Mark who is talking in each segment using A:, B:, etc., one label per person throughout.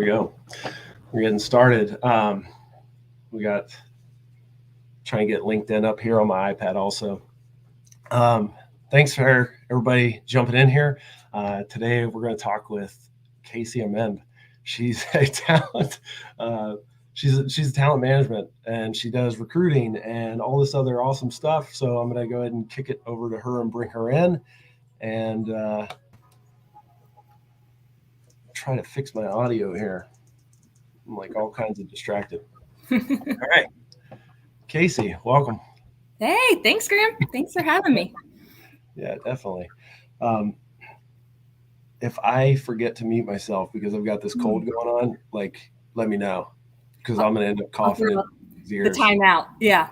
A: we go. We're getting started. We got trying to get LinkedIn up here on my iPad also. Thanks for everybody jumping in here. Today we're going to talk with Casey Amend. She's a talent. She's a talent management, and she does recruiting and all this other awesome stuff. So I'm going to go ahead and kick it over to her and bring her in, and try to fix my audio here. I'm like all kinds of distracted. All right, Casey, welcome.
B: Hey, thanks, Graham. Thanks for having me.
A: Yeah, definitely. If I forget to mute myself because I've got this cold going on, like, let me know, because I'm going to end up coughing in these ears.
B: The timeout. Yeah.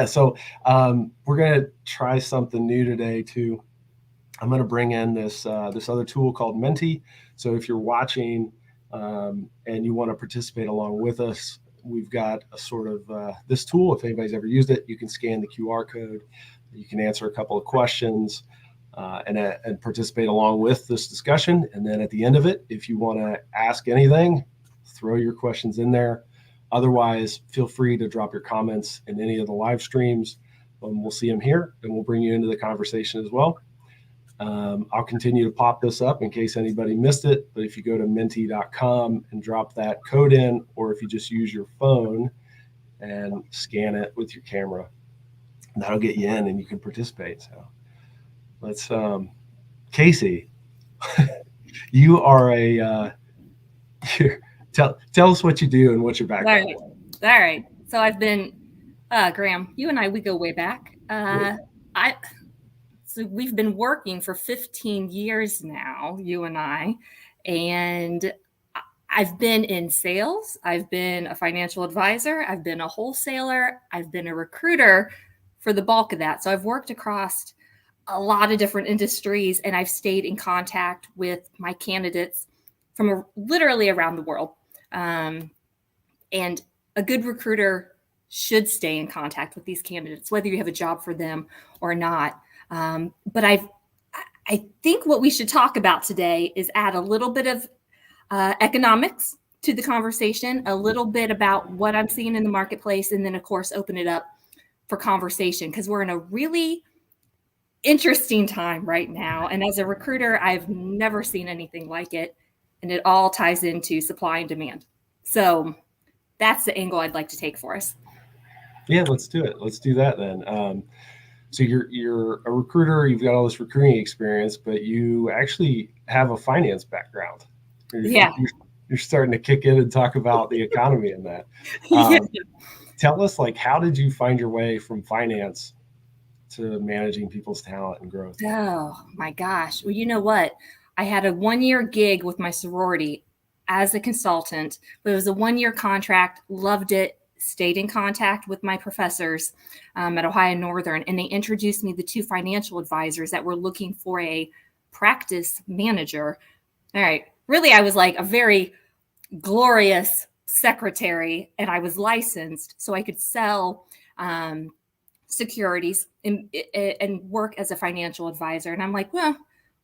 A: So we're going to try something new today too. I'm going to bring in this other tool called Menti. So if you're watching and you want to participate along with us, we've got a sort of this tool. If anybody's ever used it, you can scan the QR code. You can answer a couple of questions and participate along with this discussion. And then at the end of it, if you want to ask anything, throw your questions in there. Otherwise, feel free to drop your comments in any of the live streams. We'll see them here, and we'll bring you into the conversation as well. I'll continue to pop this up in case anybody missed it. But if you go to menti.com and drop that code in, or if you just use your phone and scan it with your camera, that'll get you in and you can participate. So let's, Casey, you are tell us what you do and what's your background.
B: All right. So I've been, Graham, you and we go way back. So we've been working for 15 years now, you and I, and I've been in sales. I've been a financial advisor. I've been a wholesaler. I've been a recruiter for the bulk of that. So I've worked across a lot of different industries, and I've stayed in contact with my candidates from literally around the world. And a good recruiter should stay in contact with these candidates, whether you have a job for them or not. But I think what we should talk about today is add a little bit of economics to the conversation, a little bit about what I'm seeing in the marketplace, and then, of course, open it up for conversation, because we're in a really interesting time right now. And as a recruiter, I've never seen anything like it, and it all ties into supply and demand. So that's the angle I'd like to take for us.
A: Yeah, let's do it. Let's do that then. So you're a recruiter, you've got all this recruiting experience, but you actually have a finance background. You're starting to kick in and talk about the economy in that. Tell us, like, how did you find your way from finance to managing people's talent and growth?
B: Oh, my gosh. Well, you know what? I had a 1-year gig with my sorority as a consultant, but it was a 1-year contract, loved it. Stayed in contact with my professors at Ohio Northern, and they introduced me to 2 financial advisors that were looking for a practice manager. All right. Really, I was like a very glorious secretary, and I was licensed, so I could sell securities and work as a financial advisor. And I'm like, well,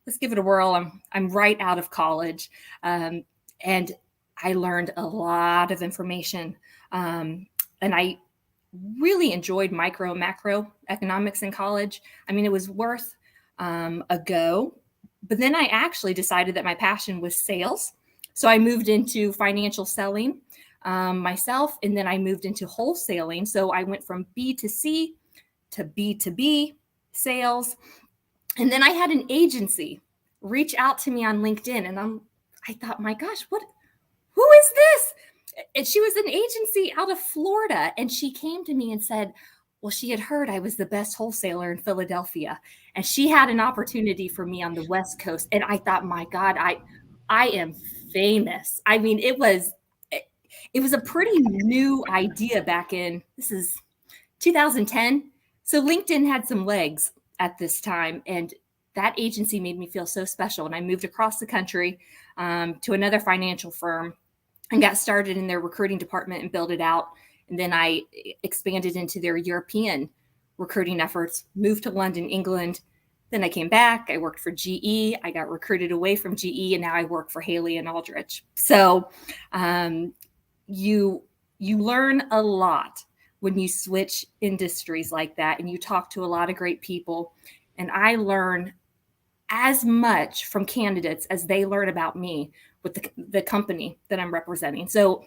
B: let's give it a whirl. I'm right out of college. And I learned a lot of information. And I really enjoyed micro and macro economics in college. I mean, it was worth a go. But then I actually decided that my passion was sales. So I moved into financial selling myself, and then I moved into wholesaling. So I went from B2C to B2B sales. And then I had an agency reach out to me on LinkedIn, and I thought, my gosh, who is this? And she was an agency out of Florida, and she came to me and said, well, she had heard I was the best wholesaler in Philadelphia, and she had an opportunity for me on the West Coast. And I thought, my God, I am famous. I mean, it was a pretty new idea back in, this is 2010. So LinkedIn had some legs at this time, and that agency made me feel so special. And I moved across the country to another financial firm and got started in their recruiting department and built it out. And then I expanded into their European recruiting efforts, moved to London, England, Then I came back, I worked for GE, I got recruited away from GE, and now I work for Haley and Aldrich. So you learn a lot when you switch industries like that, and you talk to a lot of great people. And I learn as much from candidates as they learn about me with the company that I'm representing. So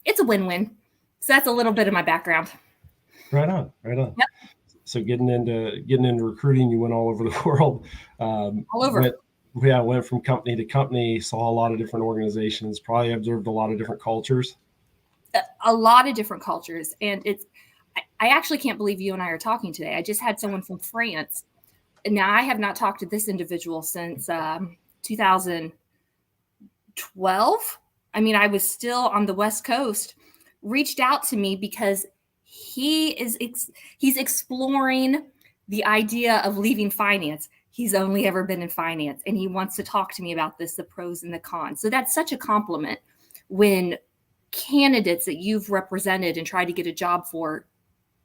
B: it's a win-win. So that's a little bit of my background.
A: Right on, right on.
B: Yep.
A: So getting into recruiting, you went all over the world.
B: All over.
A: Went from company to company, saw a lot of different organizations, probably observed a lot of different cultures.
B: A lot of different cultures. And I actually can't believe you and I are talking today. I just had someone from France. Now, I have not talked to this individual since 2012. I mean, I was still on the West Coast, reached out to me because he's exploring the idea of leaving finance. He's only ever been in finance, and he wants to talk to me about this, the pros and the cons. So that's such a compliment when candidates that you've represented and tried to get a job for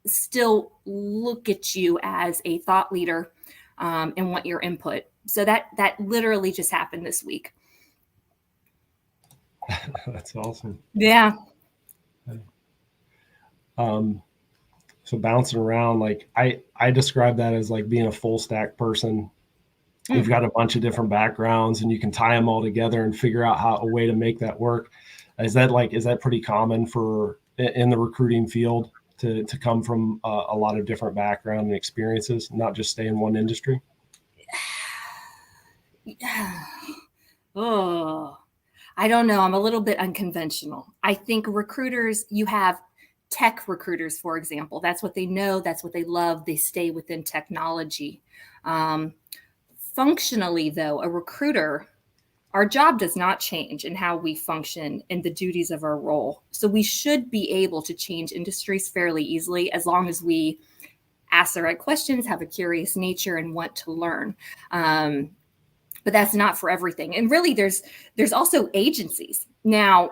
B: still look at you as a thought leader and want your input. So that literally just happened this week.
A: That's awesome.
B: Yeah.
A: So bouncing around, like I describe that as like being a full stack person. You've got a bunch of different backgrounds and you can tie them all together and figure out a way to make that work. Is that pretty common in the recruiting field to come from a lot of different background and experiences, not just stay in one industry?
B: Oh, I don't know. I'm a little bit unconventional. I think recruiters, you have tech recruiters, for example. That's what they know. That's what they love. They stay within technology. Functionally, though, a recruiter, our job does not change in how we function and the duties of our role. So we should be able to change industries fairly easily as long as we ask the right questions, have a curious nature, and want to learn. But that's not for everything. And really, there's also agencies. Now,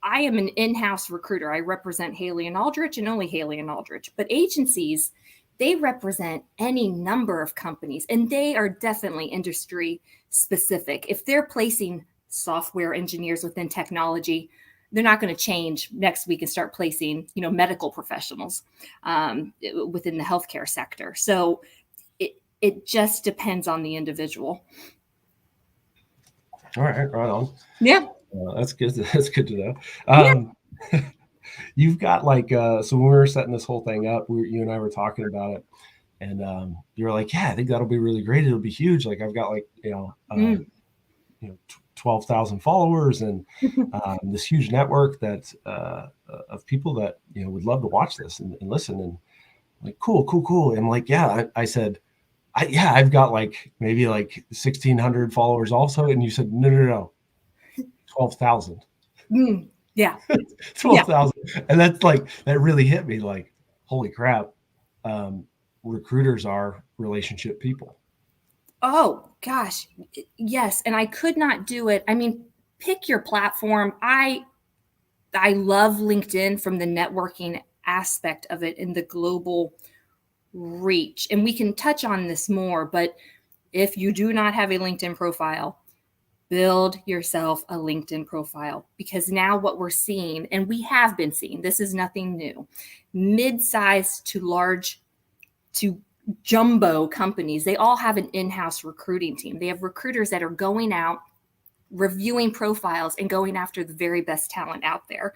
B: I am an in-house recruiter. I represent Haley and Aldrich and only Haley and Aldrich. But agencies, they represent any number of companies, and they are definitely industry specific. If they're placing software engineers within technology, they're not going to change next week and start placing, medical professionals within the healthcare sector. So it just depends on the individual.
A: All right, right on.
B: Yeah.
A: That's good. That's good to know. You've got so when we were setting this whole thing up, you and I were talking about it, and you were like, "Yeah, I think that'll be really great. It'll be huge. Like I've got 12,000 followers and this huge network that of people that would love to watch this and listen." And like, cool. And I'm like, "Yeah." I said, I've got maybe 1,600 followers also. And you said, no. 12,000.
B: Yeah.
A: 12,000. Yeah. And that's that really hit me holy crap. Recruiters are relationship people.
B: Oh gosh. Yes. And I could not do it. I mean, pick your platform. I love LinkedIn from the networking aspect of it and the global reach. And we can touch on this more, but if you do not have a LinkedIn profile, build yourself a LinkedIn profile, because now what we're seeing, and we have been seeing, this is nothing new, mid-sized to large to jumbo companies, they all have an in-house recruiting team. They have recruiters that are going out, reviewing profiles and going after the very best talent out there.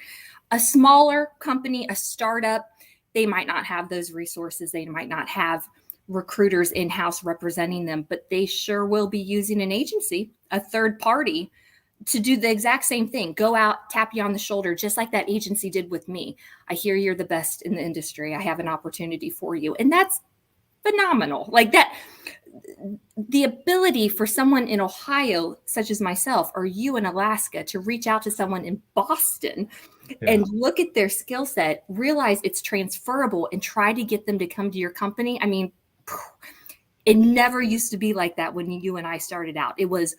B: A smaller company, a startup, they might not have those resources. They might not have recruiters in-house representing them, but they sure will be using an agency, a third party, to do the exact same thing. Go out, tap you on the shoulder, just like that agency did with me. I hear you're the best in the industry. I have an opportunity for you. And that's phenomenal. Like that, the ability for someone in Ohio, such as myself, or you in Alaska, to reach out to someone in Boston and look at their skill set, realize it's transferable, and try to get them to come to your company. I mean, it never used to be like that when you and I started out. It was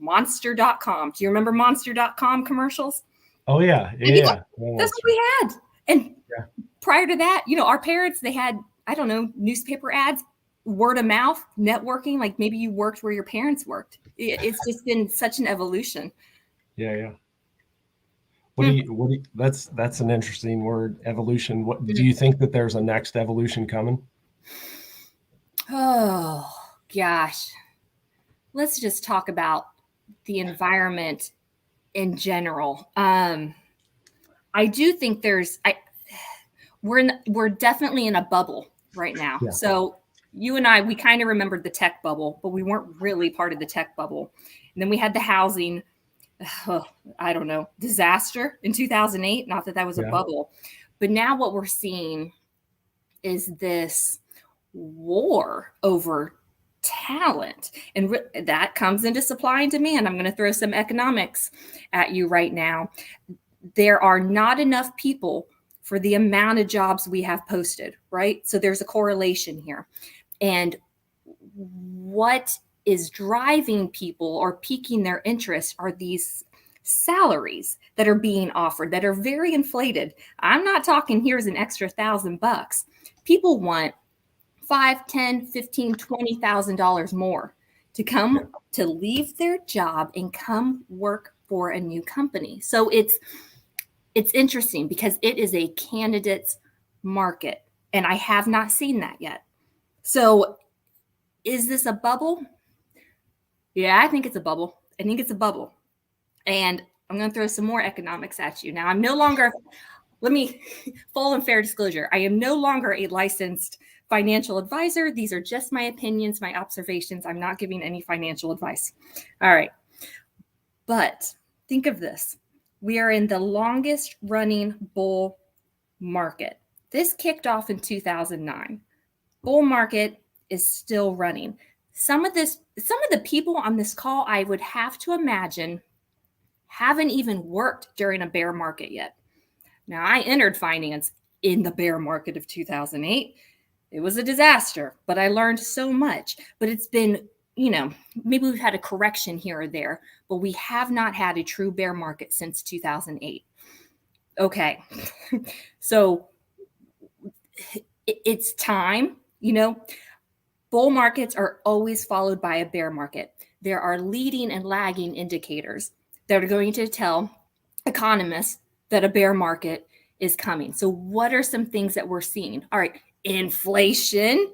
B: monster.com. Do you remember monster.com commercials?
A: Oh, yeah.
B: Yeah. That's what we had. And prior to that, our parents, they had, I don't know, newspaper ads. word of mouth, networking, like maybe you worked where your parents worked. It's just been such an evolution.
A: Yeah. That's an interesting word, evolution. What do you think that there's a next evolution coming?
B: Oh, gosh. Let's just talk about the environment in general. I do think we're definitely in a bubble right now.
A: Yeah.
B: So you and I, we kind of remembered the tech bubble, but we weren't really part of the tech bubble. And then we had the housing, I don't know, disaster in 2008. Not that that was a bubble, but now what we're seeing is this war over talent, and that comes into supply and demand. I'm going to throw some economics at you right now. There are not enough people for the amount of jobs we have posted, right? So there's a correlation here. And what is driving people or piquing their interest are these salaries that are being offered that are very inflated. I'm not talking here's an extra $1,000. People want $5, $10, $15, $20,000 more to come to leave their job and come work for a new company. So it's interesting because it is a candidate's market, and I have not seen that yet. So is this a bubble? Yeah, I think it's a bubble. I think it's a bubble. And I'm going to throw some more economics at you. Now, I'm no longer, let me, full and fair disclosure, I am no longer a licensed financial advisor. These are just my opinions, my observations. I'm not giving any financial advice. All right. But think of this. We are in the longest running bull market. This kicked off in 2009. Bull market is still running. Some of the people on this call, I would have to imagine, haven't even worked during a bear market yet. Now, I entered finance in the bear market of 2008. It was a disaster, but I learned so much. But it's been, maybe we've had a correction here or there, but we have not had a true bear market since 2008. Okay, so it's time, bull markets are always followed by a bear market. There are leading and lagging indicators that are going to tell economists that a bear market is coming. So what are some things that we're seeing? All right, inflation.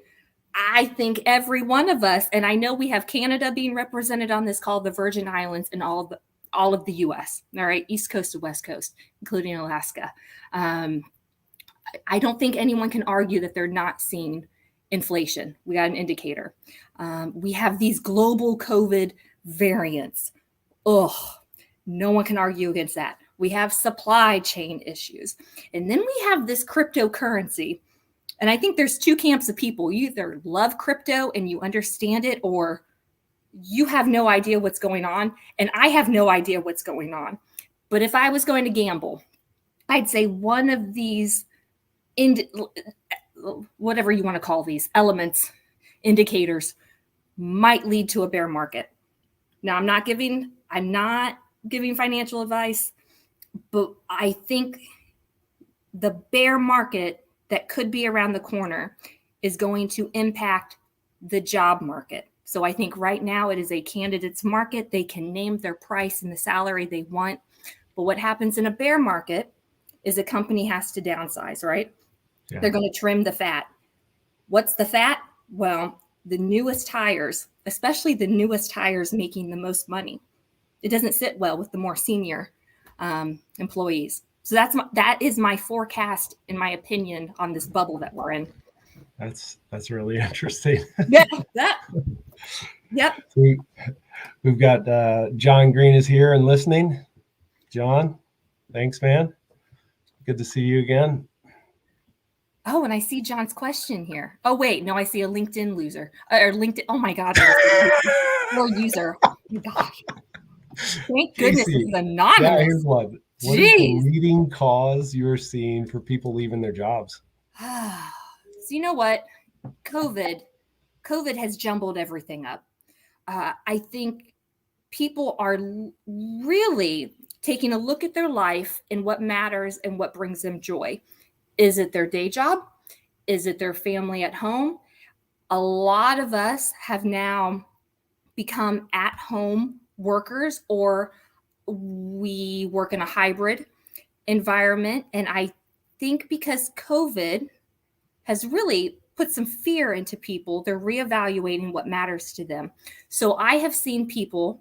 B: I think every one of us, and I know we have Canada being represented on this call, the Virgin Islands, and all of the U.S. All right, East Coast to West Coast, including Alaska. I don't think anyone can argue that they're not seeing inflation. We got an indicator. We have these global COVID variants. No one can argue against that. We have supply chain issues. And then we have this cryptocurrency. And I think there's two camps of people. You either love crypto and you understand it, or you have no idea what's going on. And I have no idea what's going on. But if I was going to gamble, I'd say one of these, whatever you want to call these elements, indicators, might lead to a bear market. Now, I'm not giving financial advice, but I think the bear market that could be around the corner is going to impact the job market. So I think right now it is a candidate's market. They can name their price and the salary they want. But what happens in a bear market is a company has to downsize, right? Yeah. They're going to trim the fat. What's the fat? Well, the newest hires, especially the newest hires making the most money. It doesn't sit well with the more senior employees. So that is my forecast, in my opinion, on this bubble that we're in.
A: That's really interesting.
B: Yeah. Yep.
A: We've got John Green is here and listening. John, thanks, man. Good to see you again.
B: Oh, and I see John's question here. Oh, wait, no, I see a LinkedIn loser or LinkedIn. Oh my God. Or user. Oh my gosh. Thank goodness it's anonymous.
A: Yeah, here's one. What is the leading cause you're seeing for people leaving their jobs?
B: So you know what? COVID has jumbled everything up. I think people are really taking a look at their life and what matters and what brings them joy. Is it their day job? Is it their family at home? A lot of us have now become at-home workers, or we work in a hybrid environment. And I think because COVID has really put some fear into people, they're reevaluating what matters to them. So I have seen people,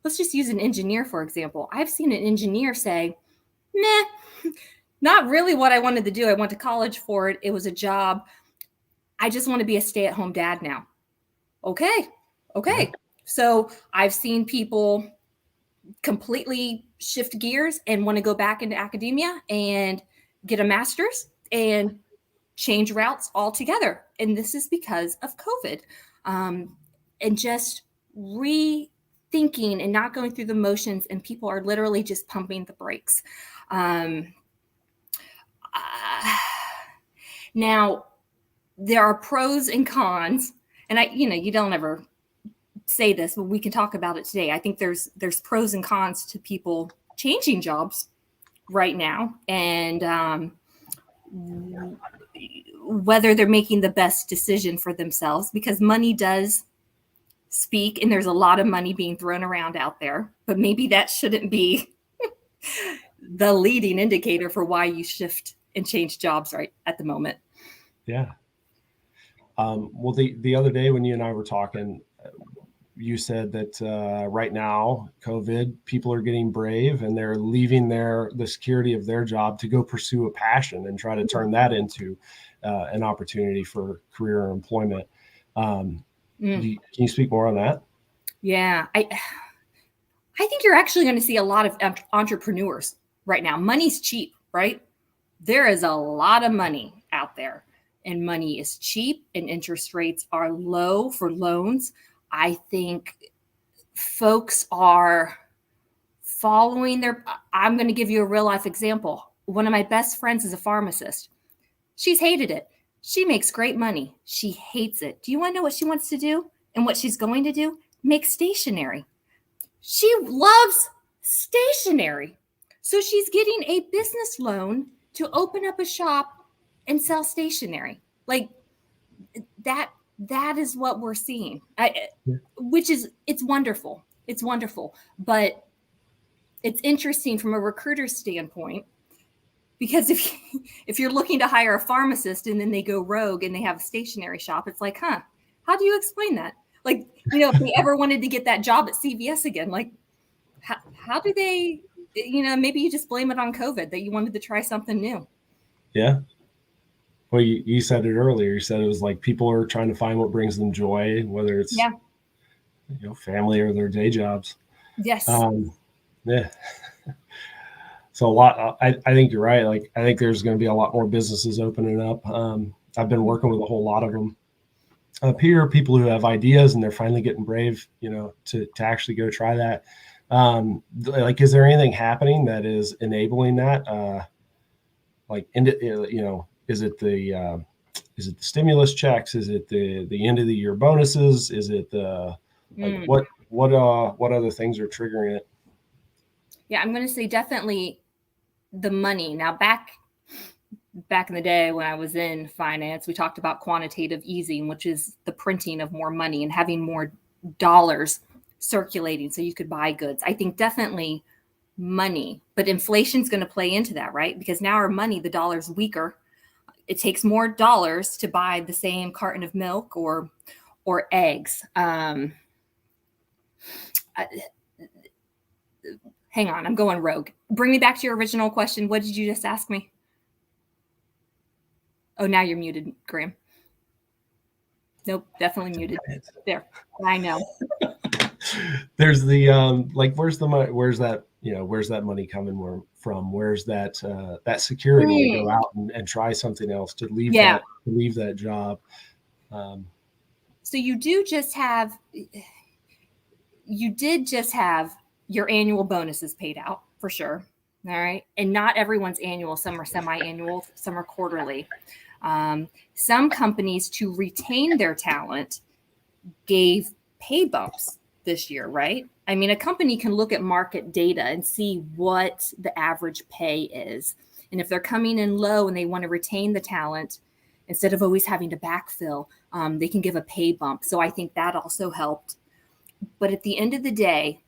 B: let's just use an engineer, for example. I've seen an engineer say, meh, not really what I wanted to do. I went to college for it. It was a job. I just want to be a stay-at-home dad now. Okay.
A: Yeah.
B: So I've seen people completely shift gears and want to go back into academia and get a master's and change routes altogether. And this is because of COVID, and just rethinking and not going through the motions. And people are literally just pumping the brakes. Now, there are pros and cons. And you don't ever say this, but we can talk about it today. I think there's pros and cons to people changing jobs right now, and whether they're making the best decision for themselves, because money does speak, and there's a lot of money being thrown around out there, but maybe that shouldn't be the leading indicator for why you shift and change jobs right at the moment.
A: Yeah. Well, the other day when you and I were talking, you said that right now, COVID, people are getting brave and they're leaving the security of their job to go pursue a passion and try to turn that into an opportunity for career or employment. Can you speak more on that?
B: Yeah, I think you're actually going to see a lot of entrepreneurs right now. Money's cheap, right? There is a lot of money out there, and money is cheap, and interest rates are low for loans. I think folks are following I'm going to give you a real life example. One of my best friends is a pharmacist. She's hated it. She makes great money. She hates it. Do you want to know what she wants to do and what she's going to do? Make stationery. She loves stationery. So she's getting a business loan to open up a shop and sell stationery. Like that is what we're seeing, which is, it's wonderful. It's wonderful. But it's interesting from a recruiter's standpoint, because if you're looking to hire a pharmacist and then they go rogue and they have a stationery shop, it's like, how do you explain that? Like, if they ever wanted to get that job at CVS again, like, how do they, maybe you just blame it on COVID, that you wanted to try something new.
A: Yeah. Well, you said it earlier. You said it was like people are trying to find what brings them joy, whether it's family or their day jobs.
B: Yes.
A: Yeah. So a lot. I think you're right. Like, I think there's going to be a lot more businesses opening up. I've been working with a whole lot of them up here. People who have ideas and they're finally getting brave, to actually go try that. Like, is there anything happening that is enabling that? Is it the stimulus checks? Is it the end of the year bonuses? Is it what other things are triggering it?
B: Yeah, I'm going to say definitely the money. Now, back in the day when I was in finance, we talked about quantitative easing, which is the printing of more money and having more dollars circulating so you could buy goods. I think definitely money, but inflation's going to play into that, right? Because now our money, the dollar's weaker. It takes more dollars to buy the same carton of milk or eggs. Hang on, I'm going rogue. Bring me back to your original question. What did you just ask me? Oh, now you're muted, Graham. Nope, definitely muted. There, I know.
A: There's the where's the money? Where's that money coming from? Where's that security to go out and try something else, to leave that job?
B: So you did just have your annual bonuses paid out, for sure. All right. And not everyone's annual. Some are semi-annual, some are quarterly. Some companies, to retain their talent, gave pay bumps this year, right? I mean, a company can look at market data and see what the average pay is. And if they're coming in low and they want to retain the talent, instead of always having to backfill, They can give a pay bump. So I think that also helped. But at the end of the day,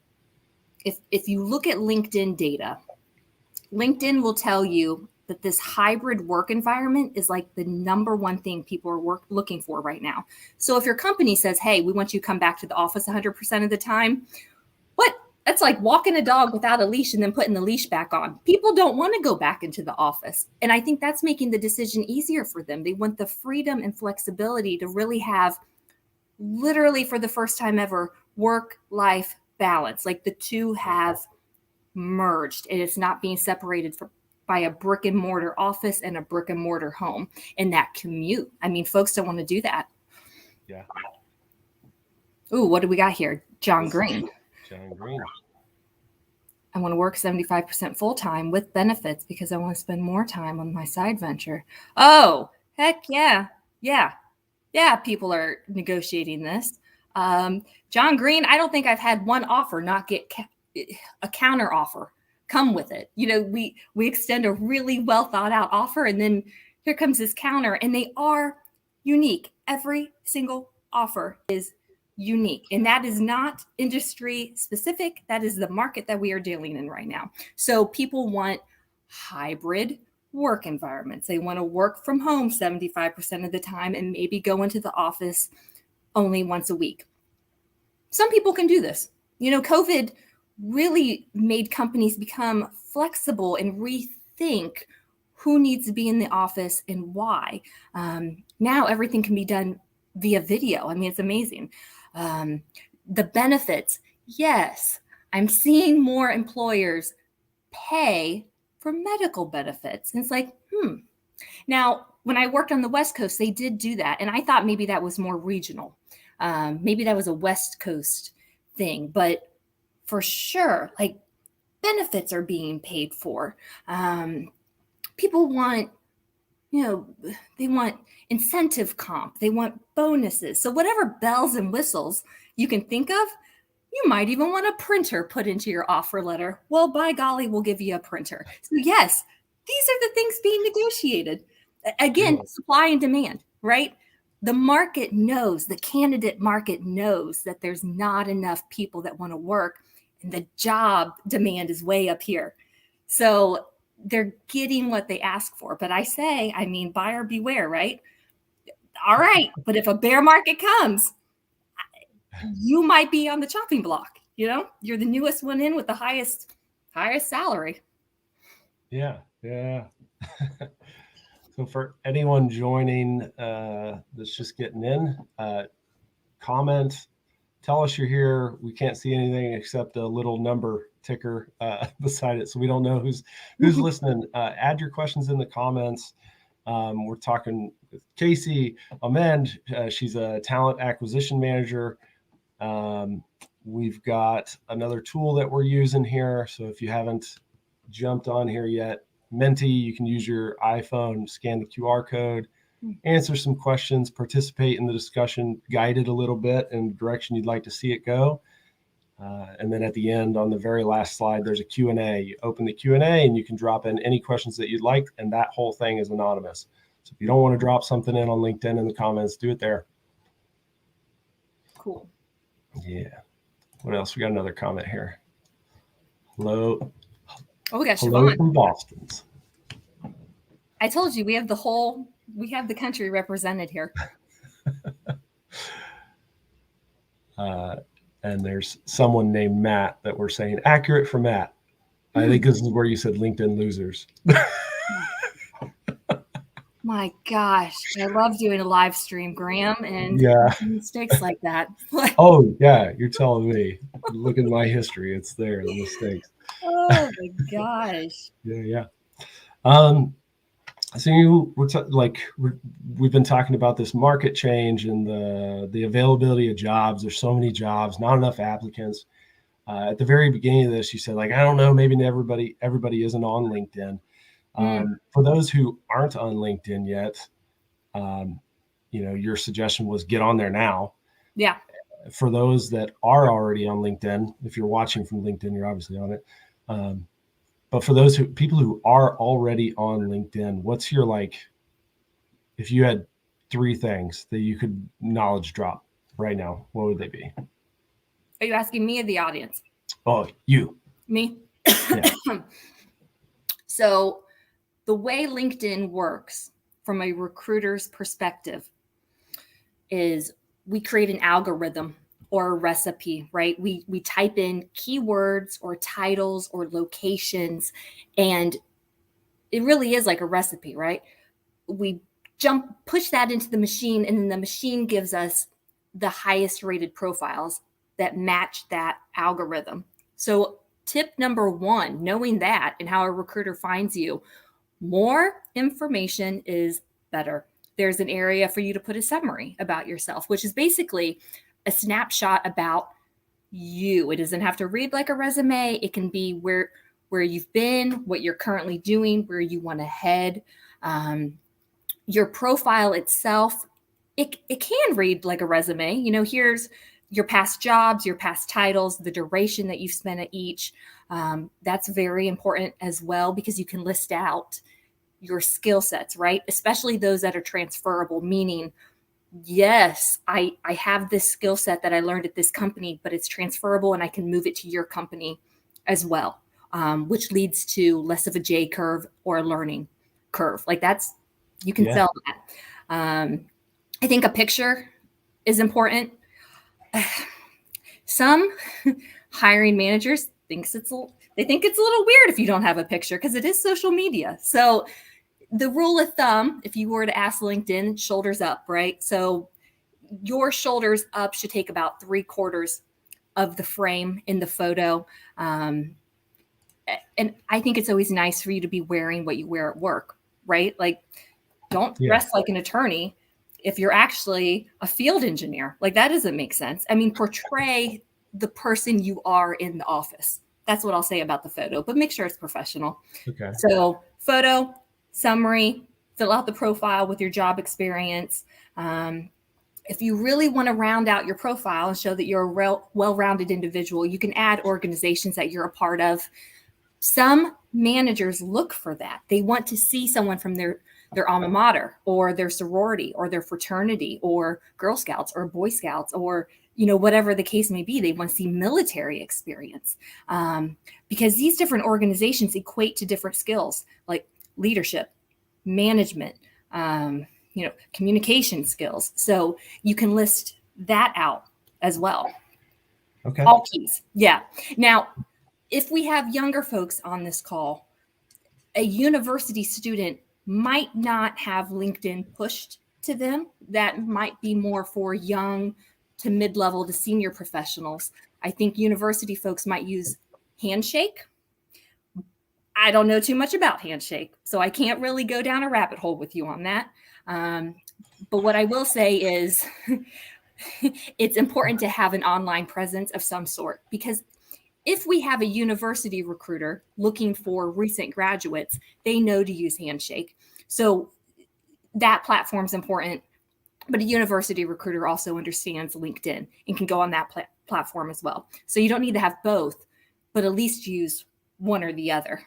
B: if you look at LinkedIn data, LinkedIn will tell you that this hybrid work environment is like the number one thing people are looking for right now. So if your company says, hey, we want you to come back to the office 100% of the time, what? That's like walking a dog without a leash and then putting the leash back on. People don't want to go back into the office. And I think that's making the decision easier for them. They want the freedom and flexibility to really have, literally for the first time ever, work-life balance. Like the two have merged and it's not being separated by a brick and mortar office and a brick and mortar home. And that commute, I mean, folks don't want to do that.
A: Yeah.
B: Ooh, what do we got here? John Green. I want to work 75% full-time with benefits because I want to spend more time on my side venture. Oh, heck yeah. Yeah. Yeah, people are negotiating this. John Green, I don't think I've had one offer not get a counter offer come with it. You know, we extend a really well thought out offer and then here comes this counter, and they are unique. Every single offer is unique, and that is not industry specific. That is the market that we are dealing in right now. So people want hybrid work environments. They want to work from home 75% of the time and maybe go into the office only once a week. Some people can do this. You know, COVID really made companies become flexible and rethink who needs to be in the office and why. Now everything can be done via video. I mean, it's amazing. The benefits, yes, I'm seeing more employers pay for medical benefits. And it's like, Now, when I worked on the West Coast, they did do that. And I thought maybe that was more regional. Maybe that was a West Coast thing. But for sure, like benefits are being paid for. People want, they want incentive comp. They want bonuses. So whatever bells and whistles you can think of, you might even want a printer put into your offer letter. Well, by golly, we'll give you a printer. So yes, these are the things being negotiated. Again, supply and demand, right? The market knows, the candidate market knows that there's not enough people that want to work, and the job demand is way up here. So they're getting what they ask for. But I mean, buyer beware, right? All right. But if a bear market comes, you might be on the chopping block. You're the newest one in with the highest salary.
A: Yeah. So for anyone joining that's just getting in, comment, tell us you're here. We can't see anything except a little number ticker beside it, so we don't know who's listening. Add your questions in the comments. We're talking with Casey Amend. She's a talent acquisition manager. We've got another tool that we're using here. So if you haven't jumped on here yet, Menti, you can use your iPhone, scan the QR code, answer some questions, participate in the discussion, guide it a little bit in the direction you'd like to see it go. And then at the end, on the very last slide, there's a Q&A. You open the Q&A and you can drop in any questions that you'd like, and that whole thing is anonymous. So if you don't want to drop something in on LinkedIn in the comments, do it there.
B: Cool.
A: Yeah. What else? We got another comment here. Hello.
B: Oh, we got
A: Hello
B: Siobhan
A: from Boston.
B: I told you we have the country represented here.
A: And there's someone named Matt that we're saying accurate for Matt. I think this is where you said LinkedIn losers.
B: My gosh, I love doing a live stream, Graham, and mistakes like that.
A: Oh yeah, you're telling me. Look at my history; it's there. The mistakes.
B: Oh my gosh.
A: Yeah. So we've been talking about this market change and the availability of jobs. There's so many jobs, not enough applicants. At the very beginning of this, you said, like, I don't know, maybe everybody isn't on LinkedIn. For those who aren't on LinkedIn yet, your suggestion was get on there now.
B: Yeah.
A: For those that are already on LinkedIn, if you're watching from LinkedIn, you're obviously on it. But for those people who are already on LinkedIn, what's your, if you had 3 things that you could knowledge drop right now, what would they be?
B: Are you asking me or the audience?
A: Oh, you.
B: Me?
A: Yeah.
B: So the way LinkedIn works from a recruiter's perspective is we create an algorithm or a recipe, right? We type in keywords or titles or locations, and it really is like a recipe, right? We push that into the machine, and then the machine gives us the highest rated profiles that match that algorithm. So tip number 1, knowing that and how a recruiter finds you, more information is better. There's an area for you to put a summary about yourself, which is basically a snapshot about you. It doesn't have to read like a resume. It can be where you've been, what you're currently doing, where you want to head. Your profile itself, it can read like a resume. You know, here's your past jobs, your past titles, the duration that you've spent at each. That's very important as well, because you can list out your skill sets, right? Especially those that are transferable, meaning, yes, I have this skill set that I learned at this company, but it's transferable and I can move it to your company as well, which leads to less of a J curve or a learning curve. Like that's, you can sell that. I think a picture is important. Some hiring managers they think it's a little weird if you don't have a picture, because it is social media. So the rule of thumb, if you were to ask LinkedIn, shoulders up, right? So your shoulders up should take about 3/4 of the frame in the photo. And I think it's always nice for you to be wearing what you wear at work, right? Like, don't dress like an attorney if you're actually a field engineer. Like, that doesn't make sense. I mean, portray the person you are in the office. That's what I'll say about the photo, but make sure it's professional.
A: Okay.
B: So photo, summary, fill out the profile with your job experience. If you really want to round out your profile and show that you're a well-rounded individual, you can add organizations that you're a part of. Some managers look for that. They want to see someone from their alma mater or their sorority or their fraternity or Girl Scouts or Boy Scouts or, you know, whatever the case may be. They want to see military experience, because these different organizations equate to different skills like leadership, management, communication skills. So you can list that out as well.
A: Okay.
B: All keys. Yeah. Now, if we have younger folks on this call, a university student might not have LinkedIn pushed to them. That might be more for young to mid-level to senior professionals. I think university folks might use Handshake. I don't know too much about Handshake, so I can't really go down a rabbit hole with you on that. But what I will say is it's important to have an online presence of some sort, because if we have a university recruiter looking for recent graduates, they know to use Handshake. So that platform's important. But a university recruiter also understands LinkedIn and can go on that platform as well. So you don't need to have both, but at least use one or the other.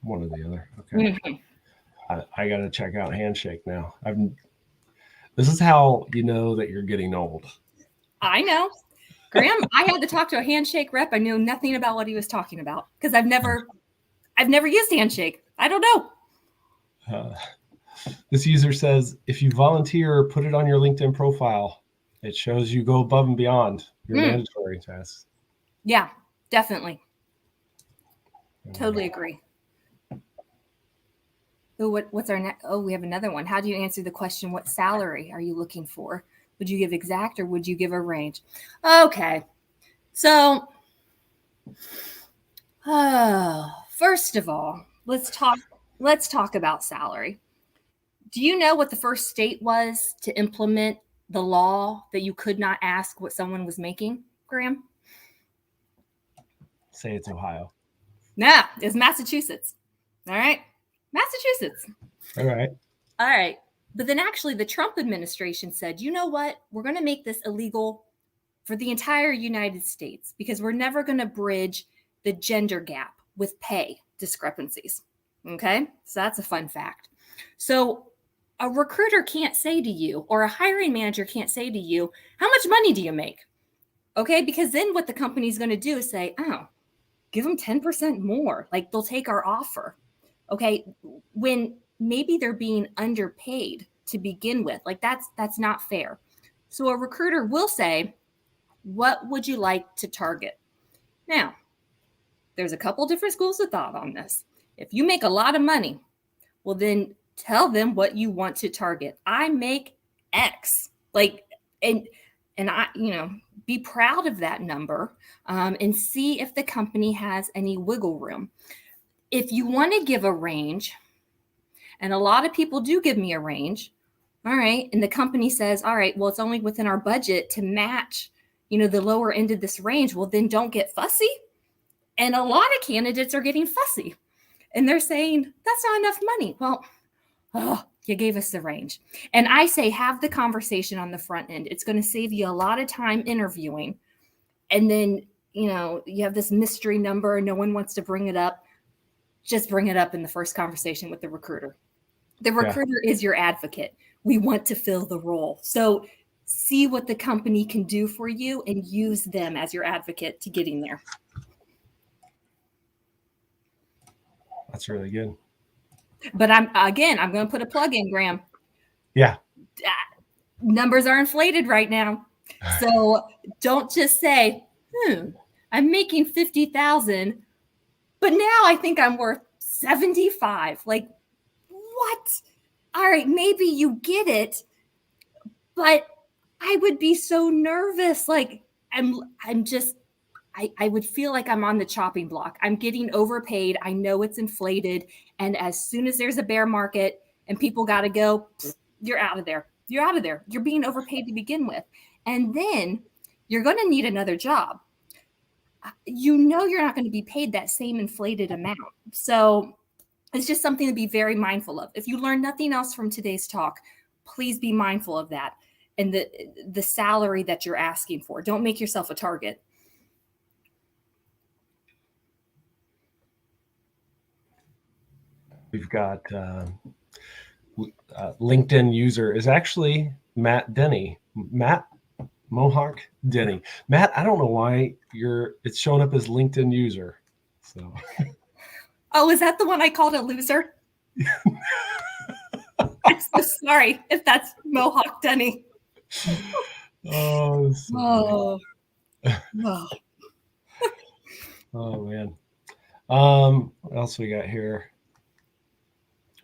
A: One or the other. Okay. Mm-hmm. I got to check out Handshake now. This is how you know that you're getting old.
B: I know. Graham, I had to talk to a Handshake rep. I knew nothing about what he was talking about because I've never used Handshake. I don't know.
A: This user says, if you volunteer, put it on your LinkedIn profile. It shows you go above and beyond your mandatory tasks.
B: Yeah, definitely. Totally agree. So what's our next? Oh, we have another one. How do you answer the question, what salary are you looking for? Would you give exact or would you give a range? Okay. So, first of all, let's talk about salary. Do you know what the first state was to implement the law that you could not ask what someone was making, Graham?
A: Say it's Ohio.
B: No, it's Massachusetts. All right. Massachusetts.
A: All right.
B: But then actually the Trump administration said, you know what? We're going to make this illegal for the entire United States because we're never going to bridge the gender gap with pay discrepancies. Okay. So that's a fun fact. So a recruiter can't say to you, or a hiring manager can't say to you, how much money do you make? Okay, because then what the company's going to do is say, oh, give them 10% more. Like, they'll take our offer. Okay, when maybe they're being underpaid to begin with. Like, that's not fair. So a recruiter will say, what would you like to target? Now, there's a couple different schools of thought on this. If you make a lot of money, well, then tell them what you want to target. I make X. Like, and I, be proud of that number, and see if the company has any wiggle room. If you want to give a range, and a lot of people do give me a range, all right, and the company says, all right, well, it's only within our budget to match, the lower end of this range, well, then don't get fussy. And a lot of candidates are getting fussy, and they're saying, that's not enough money. Well, you gave us the range. And I say, have the conversation on the front end. It's going to save you a lot of time interviewing. And then, you have this mystery number and no one wants to bring it up. Just bring it up in the first conversation with the recruiter. The recruiter is your advocate. We want to fill the role. So see what the company can do for you and use them as your advocate to getting there.
A: That's really good.
B: But I'm going to put a plug in, Graham.
A: Yeah.
B: Numbers are inflated right now. So don't just say, I'm making 50,000, but now I think I'm worth 75. Like, what? All right, maybe you get it, but I would be so nervous. Like, I would feel like I'm on the chopping block. I'm getting overpaid. I know it's inflated. And as soon as there's a bear market and people got to go, you're out of there. You're out of there. You're being overpaid to begin with. And then you're going to need another job. You're not going to be paid that same inflated amount. So it's just something to be very mindful of. If you learn nothing else from today's talk, please be mindful of that and the salary that you're asking for. Don't make yourself a target.
A: We've got LinkedIn user is actually Matt Denny. Matt Mohawk Denny. Matt, I don't know why it's showing up as LinkedIn user. So.
B: Oh, is that the one I called a loser? I'm so sorry if that's Mohawk Denny.
A: Oh.
B: Oh.
A: Oh man. What else we got here?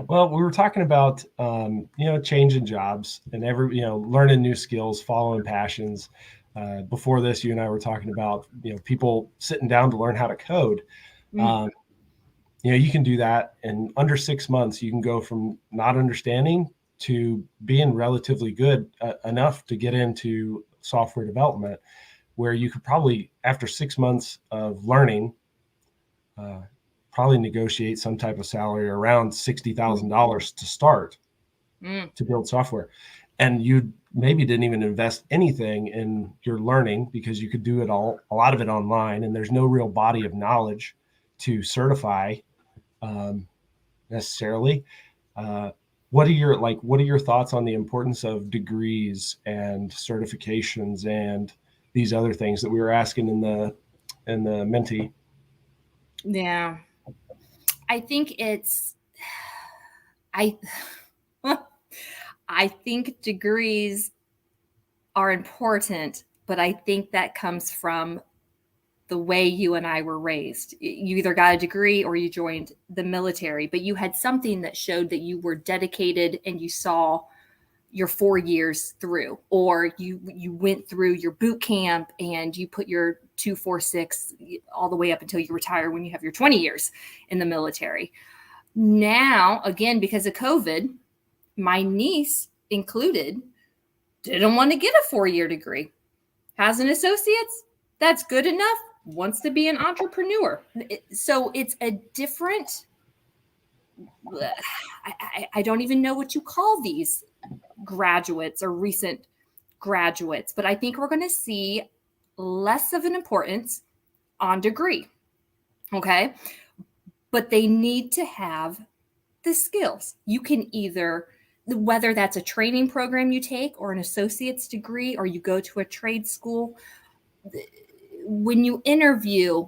A: Well, we were talking about, changing jobs and learning new skills, following passions. Before this, you and I were talking about, people sitting down to learn how to code. You can do that in under 6 months. You can go from not understanding to being relatively good enough to get into software development, where you could probably, after 6 months of learning, probably negotiate some type of salary around $60,000 to start to build software. And you maybe didn't even invest anything in your learning because you could do a lot of it online, and there's no real body of knowledge to certify necessarily. What are your thoughts on the importance of degrees and certifications and these other things that we were asking in the Menti?
B: Yeah. I think I think degrees are important, but I think that comes from the way you and I were raised. You either got a degree or you joined the military, but you had something that showed that you were dedicated and you saw your 4 years through, or you went through your boot camp and you put your 246 all the way up until you retire when you have your 20 years in the military. Now, again, because of COVID, my niece included didn't want to get a 4-year degree. Has an associate's, that's good enough. Wants to be an entrepreneur. So it's a different, I don't even know what you call these graduates or recent graduates, but I think we're going to see less of an importance on degree. Okay. But they need to have the skills. You can either whether that's a training program you take or an associate's degree, or you go to a trade school, when you interview,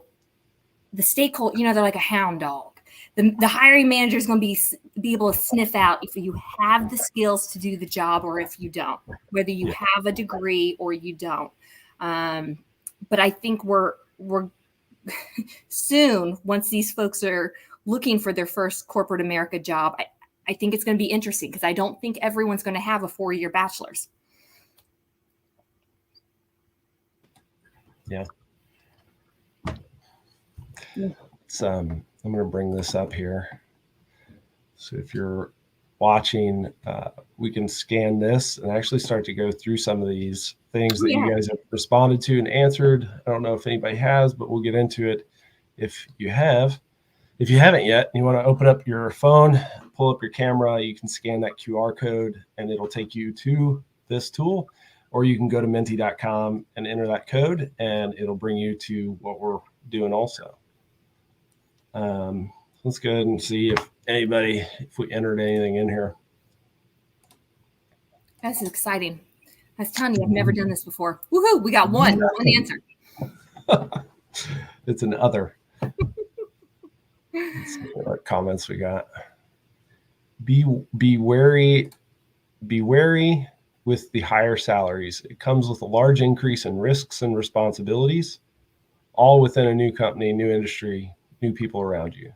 B: the stakeholder, they're like a hound dog. The hiring manager is going to be able to sniff out if you have the skills to do the job or if you don't, whether you have a degree or you don't. But I think we're soon, once these folks are looking for their first corporate America job, I think it's going to be interesting, because I don't think everyone's going to have a 4-year bachelor's.
A: Yeah. I'm going to bring this up here. So if you're watching, we can scan this and actually start to go through some of these things that you guys have responded to and answered. I don't know if anybody has, but we'll get into it if you have. If you haven't yet, and you want to open up your phone, pull up your camera, you can scan that QR code and it'll take you to this tool, or you can go to menti.com and enter that code and it'll bring you to what we're doing also. Let's go ahead and see if we entered anything in here.
B: This is exciting. I was telling you, I've never done this before. Woohoo! We got one answer.
A: It's an other. Let's see what comments we got. Be wary with the higher salaries. It comes with a large increase in risks and responsibilities, all within a new company, new industry, new people around you.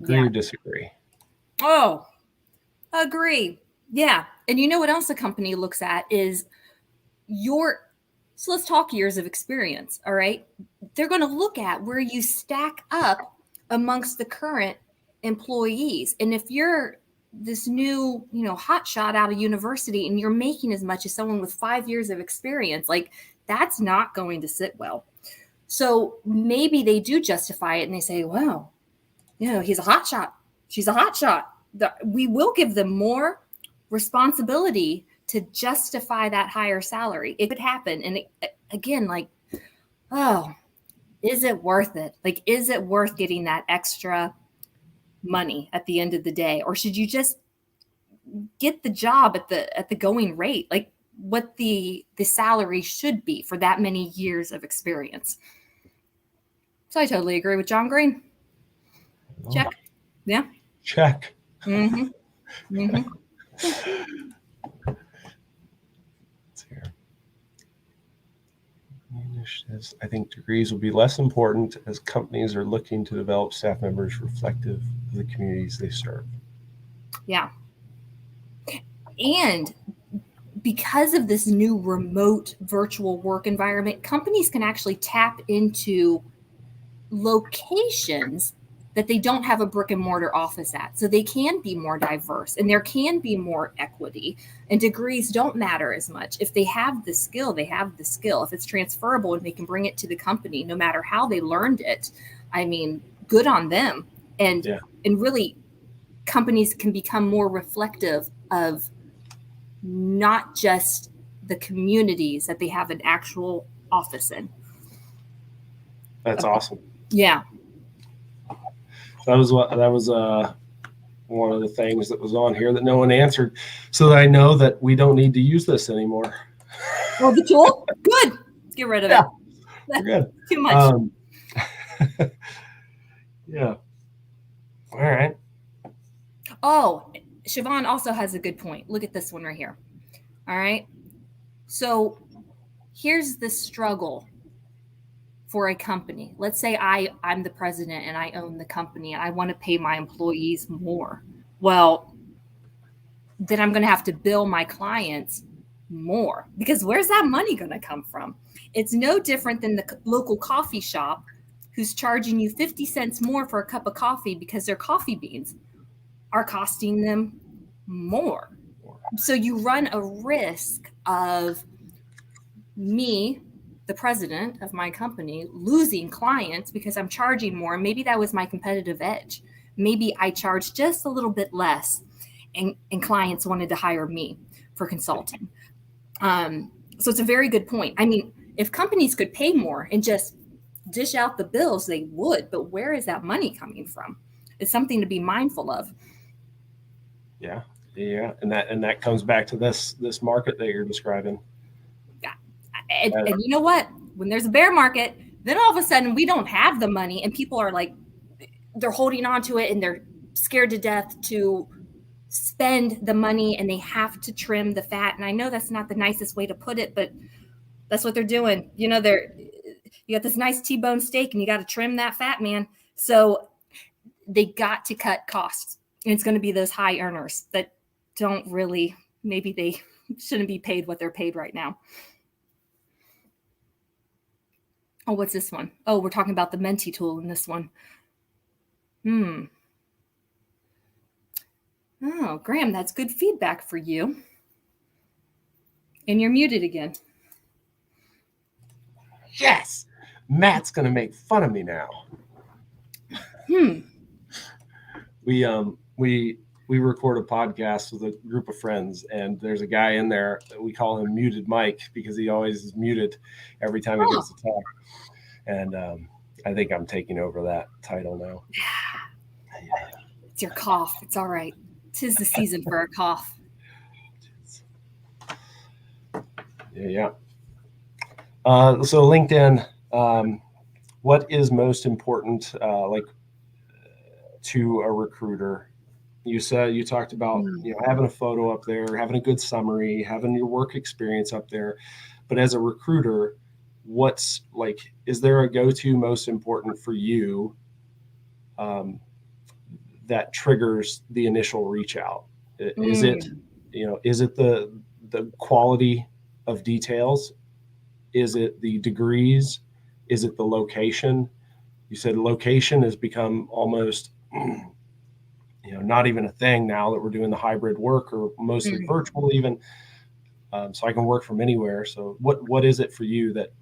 A: Agree or disagree?
B: Oh, agree. Yeah. And you know what else a company looks at is so let's talk years of experience. All right. They're going to look at where you stack up amongst the current employees. And if you're this new, hot shot out of university and you're making as much as someone with 5 years of experience, like, that's not going to sit well. So maybe they do justify it and they say, well, he's a hot shot. She's a hot shot. We will give them more responsibility to justify that higher salary. It could happen. And again, like, is it worth it? Like, is it worth getting that extra money at the end of the day? Or should you just get the job at the going rate, like what the salary should be for that many years of experience? So I totally agree with John Green. Check. Yeah.
A: Check.
B: Mm-hmm. Mm-hmm.
A: I think degrees will be less important as companies are looking to develop staff members reflective of the communities they serve.
B: Yeah. And because of this new remote virtual work environment, companies can actually tap into locations that they don't have a brick and mortar office at. So they can be more diverse and there can be more equity, and degrees don't matter as much. If they have the skill, they have the skill. If it's transferable and they can bring it to the company, no matter how they learned it, I mean, good on them. And really, companies can become more reflective of not just the communities that they have an actual office in.
A: That's awesome.
B: Yeah.
A: That was one of the things that was on here that no one answered, so that I know that we don't need to use this anymore.
B: Well, the tool? Good. Let's get rid of it.
A: We're good.
B: Too much.
A: Yeah. All right.
B: Oh, Siobhan also has a good point. Look at this one right here. All right. So here's the struggle for a company. Let's say I'm the president and I own the company and I want to pay my employees more. Well, then I'm going to have to bill my clients more, because where's that money going to come from? It's no different than the local coffee shop who's charging you 50 cents more for a cup of coffee because their coffee beans are costing them more. So you run a risk of me, the president of my company, losing clients because I'm charging more. Maybe that was my competitive edge. Maybe I charged just a little bit less and clients wanted to hire me for consulting. So it's a very good point. I mean, if companies could pay more and just dish out the bills, they would. But where is that money coming from? It's something to be mindful of.
A: Yeah. Yeah. And that comes back to this market that you're describing.
B: And you know what? When there's a bear market, then all of a sudden we don't have the money and people are like, they're holding on to it and they're scared to death to spend the money and they have to trim the fat. And I know that's not the nicest way to put it, but that's what they're doing. You know, you got this nice T-bone steak and you got to trim that fat, man. So they got to cut costs. And it's going to be those high earners that don't really, maybe they shouldn't be paid what they're paid right now. Oh, what's this one? Oh, we're talking about the Menti tool in this one. Oh, Graham, that's good feedback for you. And you're muted again.
A: Yes. Matt's going to make fun of me now. We record a podcast with a group of friends, and there's a guy in there that we call him Muted Mike because he always is muted every time he gets to talk. And I think I'm taking over that title now.
B: Yeah. It's your cough. It's all right. 'Tis the season for a cough.
A: Yeah. So LinkedIn, what is most important, to a recruiter? You talked about, having a photo up there, having a good summary, having your work experience up there. But as a recruiter, is there a go-to most important for you that triggers the initial reach out? Is it the quality of details? Is it the degrees? Is it the location? You said location has become almost, not even a thing now that we're doing the hybrid work or mostly virtual even. So I can work from anywhere. So what is it for you that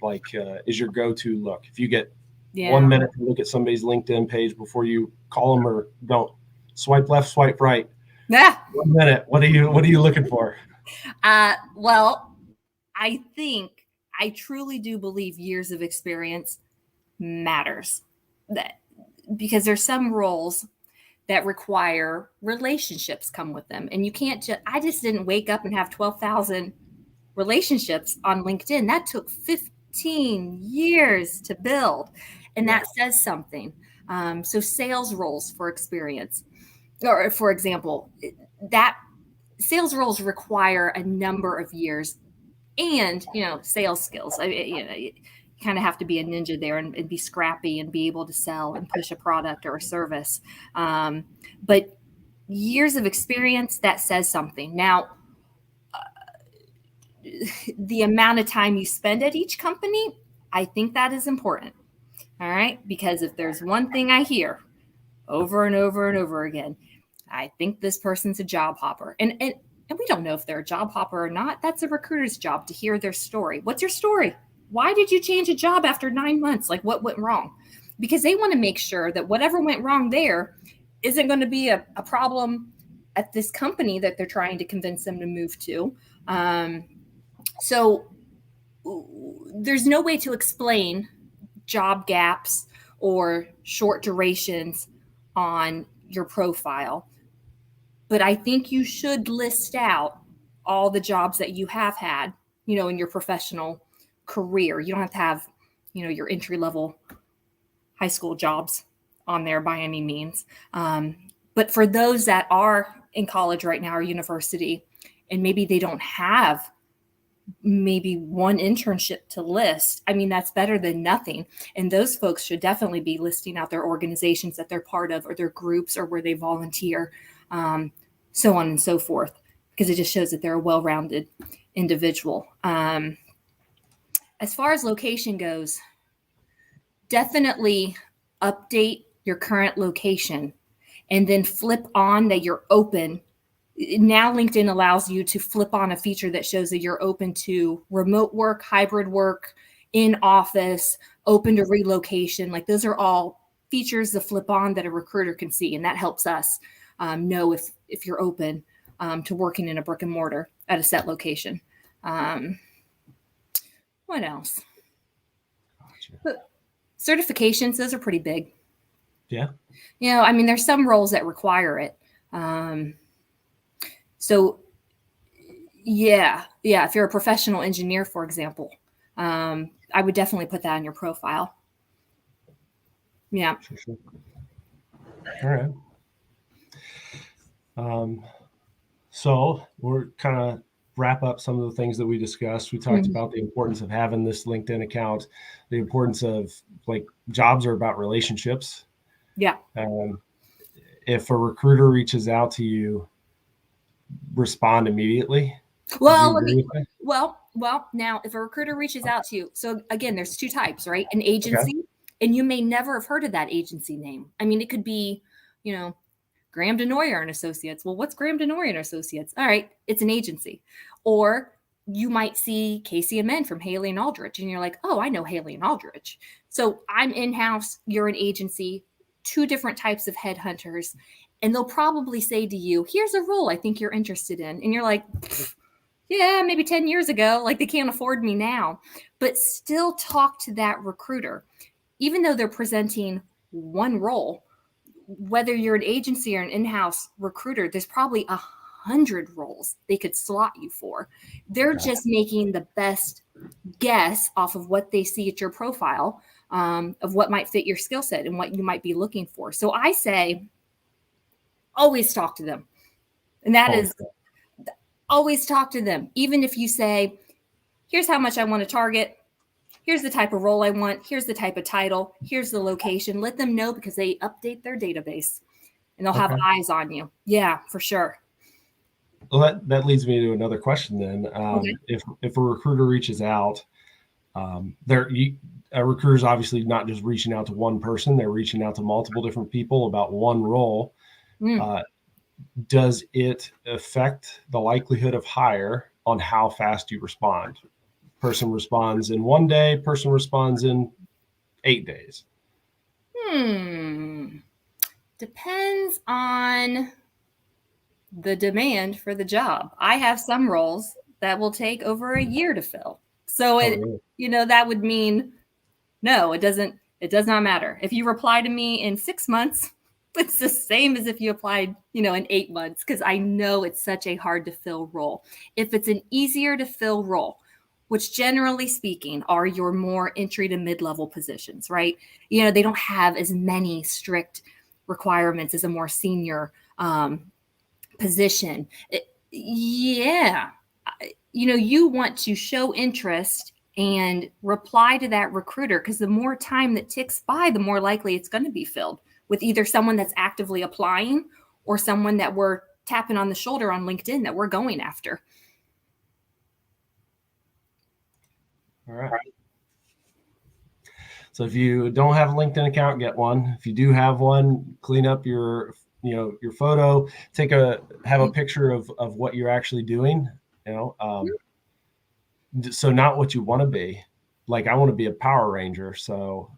A: is your go-to look? If you get 1 minute to look at somebody's LinkedIn page before you call them or don't, swipe left, swipe right.
B: Yeah.
A: 1 minute. What are you looking for?
B: Well, I truly do believe years of experience matters, because there's some roles that require relationships come with them. And you can't I just didn't wake up and have 12,000 relationships on LinkedIn. That took 15 years to build. And that says something. So sales roles for experience, or for example, that sales roles require a number of years and, sales skills. You kind of have to be a ninja there and be scrappy and be able to sell and push a product or a service. But years of experience, that says something. Now, the amount of time you spend at each company, I think that is important. All right. Because if there's one thing I hear over and over and over again, I think this person's a job hopper. And we don't know if they're a job hopper or not. That's a recruiter's job to hear their story. What's your story? Why did you change a job after 9 months? Like, what went wrong? Because they want to make sure that whatever went wrong there isn't going to be a problem at this company that they're trying to convince them to move to. So there's no way to explain job gaps or short durations on your profile. But I think you should list out all the jobs that you have had, in your professional career. You don't have to have, your entry-level high school jobs on there by any means. But for those that are in college right now or university, and maybe they don't have maybe one internship to list, that's better than nothing. And those folks should definitely be listing out their organizations that they're part of, or their groups, or where they volunteer, so on and so forth, because it just shows that they're a well-rounded individual. As far as location goes, definitely update your current location and then flip on that you're open. Now LinkedIn allows you to flip on a feature that shows that you're open to remote work, hybrid work, in office, open to relocation. Like, those are all features to flip on that a recruiter can see. And that helps us know if you're open to working in a brick and mortar at a set location. What else? Gotcha. Certifications, those are pretty big.
A: Yeah.
B: There's some roles that require it. So yeah. If you're a professional engineer, for example, I would definitely put that in your profile. Yeah.
A: Sure. All right. So we're kind of wrap up some of the things that we discussed. We talked about the importance of having this LinkedIn account, the importance of like jobs are about relationships.
B: Yeah.
A: If a recruiter reaches out to you, respond immediately.
B: Well, now if a recruiter reaches out to you, so again, there's two types, right? An agency, and you may never have heard of that agency name. I mean, it could be, Graham DeNoyer and Associates. Well, what's Graham DeNoyer and Associates? All right, it's an agency. Or you might see Casey and Men from Haley and Aldrich, and you're like, oh, I know Haley and Aldrich. So I'm in-house, you're an agency, two different types of headhunters, and they'll probably say to you, here's a role I think you're interested in. And you're like, yeah, maybe 10 years ago, like they can't afford me now. But still talk to that recruiter. Even though they're presenting one role, whether you're an agency or an in-house recruiter, there's probably 100 roles they could slot you for. They're just making the best guess off of what they see at your profile, of what might fit your skill set and what you might be looking for. So I say, always talk to them. And that is always talk to them. Even if you say, here's how much I want to target. Here's the type of role I want. Here's the type of title. Here's the location. Let them know, because they update their database and they'll have eyes on you. Yeah, for sure.
A: Well, that leads me to another question then. If a recruiter reaches out, a recruiter is obviously not just reaching out to one person. They're reaching out to multiple different people about one role. Does it affect the likelihood of hire on how fast you respond? Person responds in 1 day, person responds in 8 days.
B: Depends on the demand for the job. I have some roles that will take over a year to fill. So that would mean, no, it does not matter. If you reply to me in 6 months, it's the same as if you applied, in 8 months, because I know it's such a hard to fill role. If it's an easier to fill role, which generally speaking are your more entry to mid-level positions, right? They don't have as many strict requirements as a more senior position. You want to show interest and reply to that recruiter, because the more time that ticks by, the more likely it's going to be filled with either someone that's actively applying or someone that we're tapping on the shoulder on LinkedIn that we're going after.
A: All right. So if you don't have a LinkedIn account, get one. If you do have one, clean up your photo, have a picture of what you're actually doing, so not what you want to be. Like, I want to be a Power Ranger. So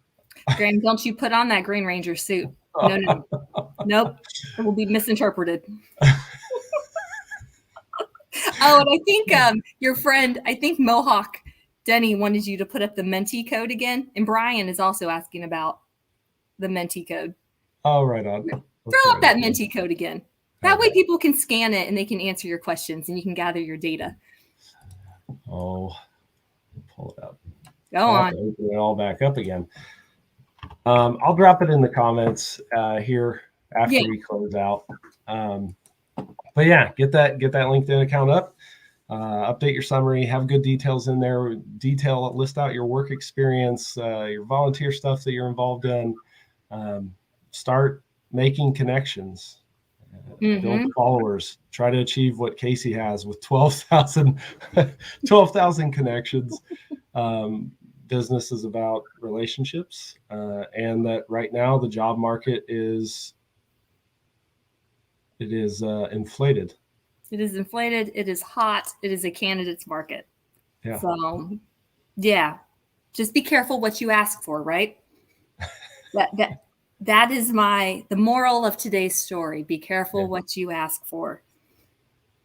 B: Graham, don't you put on that Green Ranger suit. No. Nope. It will be misinterpreted. And I think your friend, Mohawk Denny, wanted you to put up the Menti code again. And Brian is also asking about the Menti code.
A: Oh, right on.
B: Throw up that Menti code again. That way people can scan it and they can answer your questions and you can gather your data.
A: Oh, pull it up.
B: Go on.
A: Open it all back up again. I'll drop it in the comments here after we close out. But yeah, get that LinkedIn account up. Update your summary, have good details in there, list out your work experience, your volunteer stuff that you're involved in, start making connections, build followers, try to achieve what Casey has with 12,000 connections. Business is about relationships, and that right now the job market is inflated.
B: It is inflated. It is hot. It is a candidate's market.
A: Yeah.
B: So, just be careful what you ask for, right? That is the moral of today's story. Be careful what you ask for,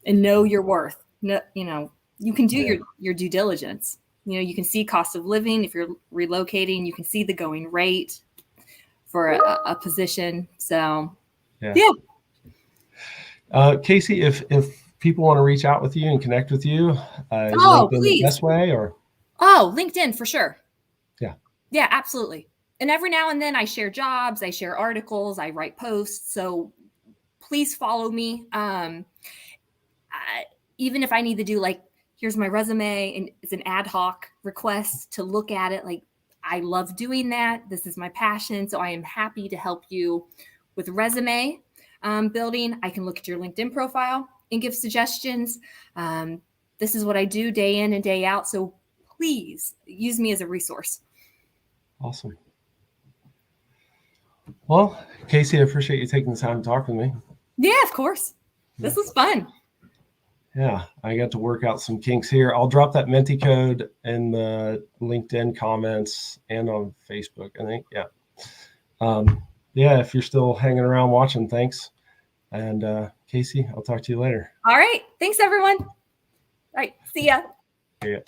B: and know your worth. No, you can do your due diligence. You can see cost of living if you're relocating. You can see the going rate for a position. So,
A: Casey, if people want to reach out with you and connect with you, is
B: Oh,
A: LinkedIn the
B: please.
A: best way, or?
B: Oh, LinkedIn for sure.
A: Yeah.
B: Yeah, absolutely. And every now and then I share jobs, I share articles, I write posts. So please follow me. Even if I need to do like, here's my resume and it's an ad hoc request to look at it. Like, I love doing that. This is my passion. So I am happy to help you with resume building. I can look at your LinkedIn profile and give suggestions. This is what I do day in and day out. So please use me as a resource.
A: Awesome. Well, Casey, I appreciate you taking the time to talk with me.
B: Yeah, of course. This was fun.
A: Yeah, I got to work out some kinks here. I'll drop that Menti code in the LinkedIn comments and on Facebook, I think. Yeah. Yeah, if you're still hanging around watching, thanks. And Casey, I'll talk to you later.
B: All right. Thanks, everyone. All right. See ya.
A: Yeah.